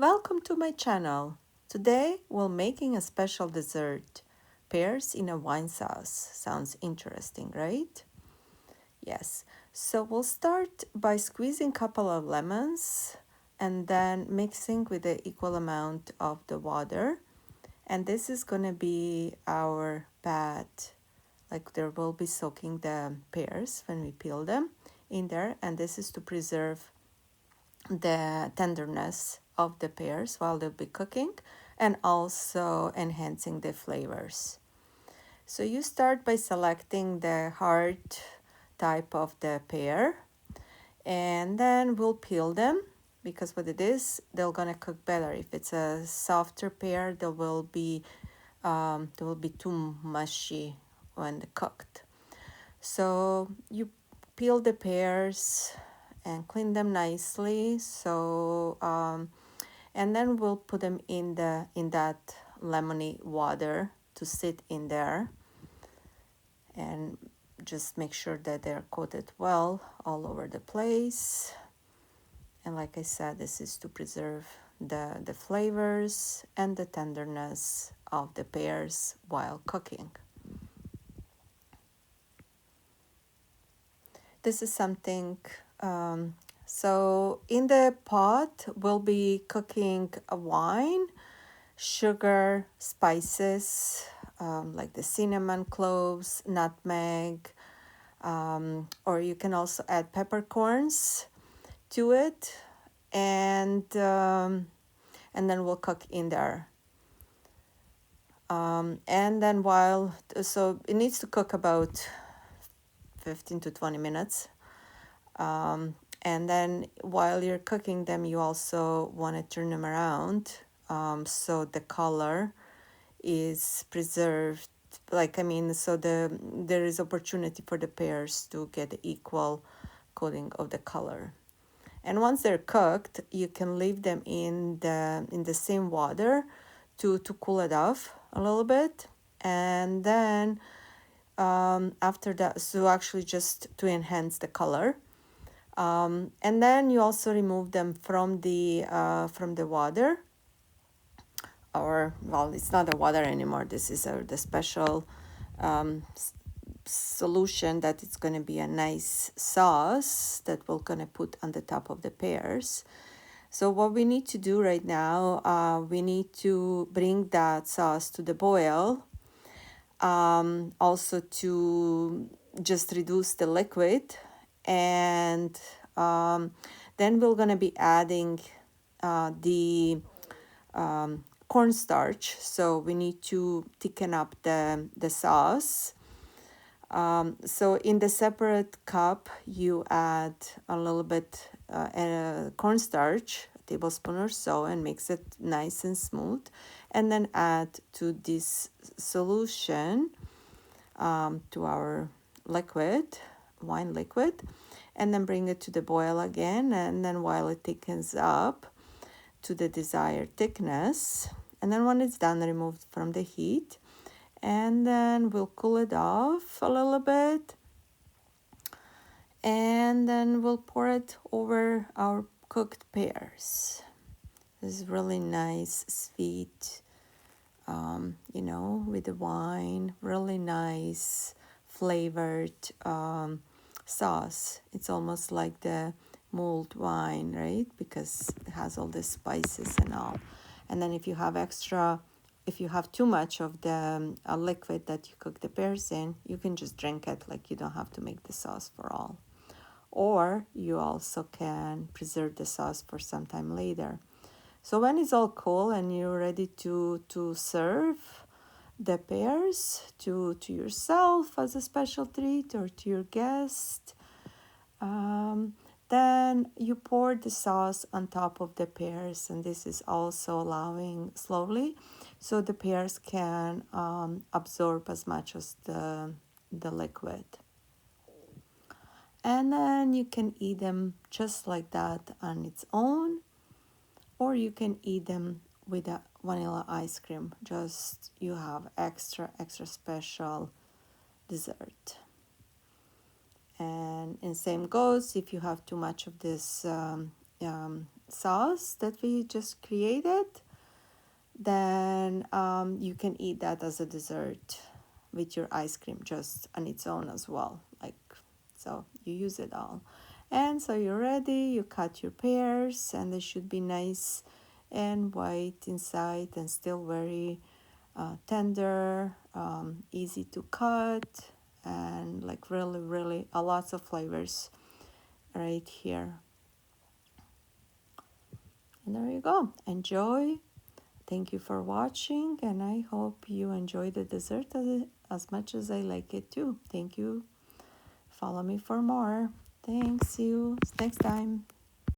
Welcome to my channel. Today we're making a special dessert, pears in a wine sauce. Sounds interesting, right? Yes. So we'll start by squeezing a couple of lemons and then mixing with the equal amount of the water. And this is going to be our bath. Like there will be soaking the pears when we peel them in there, and this is to preserve the tenderness of the pears while they'll be cooking and also enhancing the flavors. So you start by selecting the hard type of the pear, and then we'll peel them because what it is, they're gonna cook better. If it's a softer pear, they will be too mushy when cooked. So you peel the pears and clean them nicely. So and then we'll put them in that lemony water to sit in there, and just make sure that they're coated well all over the place. And like I said, this is to preserve the flavors and the tenderness of the pears while cooking. This is something, so in the pot we'll be cooking a wine, sugar, spices, like the cinnamon, cloves, nutmeg, or you can also add peppercorns to it, and then we'll cook in there. And then so it needs to cook about 15 to 20 minutes. And then while you're cooking them, you also want to turn them around so the color is preserved. So there is opportunity for the pears to get equal coating of the color. And once they're cooked, you can leave them in the same water to cool it off a little bit. And then after that, so actually just to enhance the color. And then you also remove them from the water, or well, it's not the water anymore. This is the special solution that it's going to be a nice sauce that we're going to put on the top of the pears. So what we need to do right now, we need to bring that sauce to the boil. Also to just reduce the liquid, and then we're going to be adding the cornstarch. So we need to thicken up the sauce. So in the separate cup, you add a little bit cornstarch, a tablespoon or so, and mix it nice and smooth. And then add to this solution, to our wine liquid, and then bring it to the boil again. And then while it thickens up to the desired thickness, and then when it's done, remove it from the heat. And then we'll cool it off a little bit, and then we'll pour it over our cooked pears. This is really nice, sweet, with the wine, really nice flavored sauce. It's almost like the mulled wine, right? Because it has all the spices and all. And then if you have too much of the liquid that you cook the pears in, you can just drink it. Like, you don't have to make the sauce for all. Or you also can preserve the sauce for some time later. So when it's all cool and you're ready to serve the pears to yourself as a special treat or to your guest, then you pour the sauce on top of the pears, and this is also allowing slowly so the pears can absorb as much as the liquid. And then you can eat them just like that on its own, or you can eat them with a vanilla ice cream. Just you have extra special dessert. And same goes if you have too much of this sauce that we just created, then you can eat that as a dessert with your ice cream just on its own as well. Like, so you use it all. And so you're ready, you cut your pears, and they should be nice and white inside and still very tender, easy to cut, and like really, really a lots of flavors right here. And there you go. Enjoy. Thank you for watching, and I hope you enjoy the dessert as much as I like it too. Thank you. Follow me for more. Thanks. See you next time.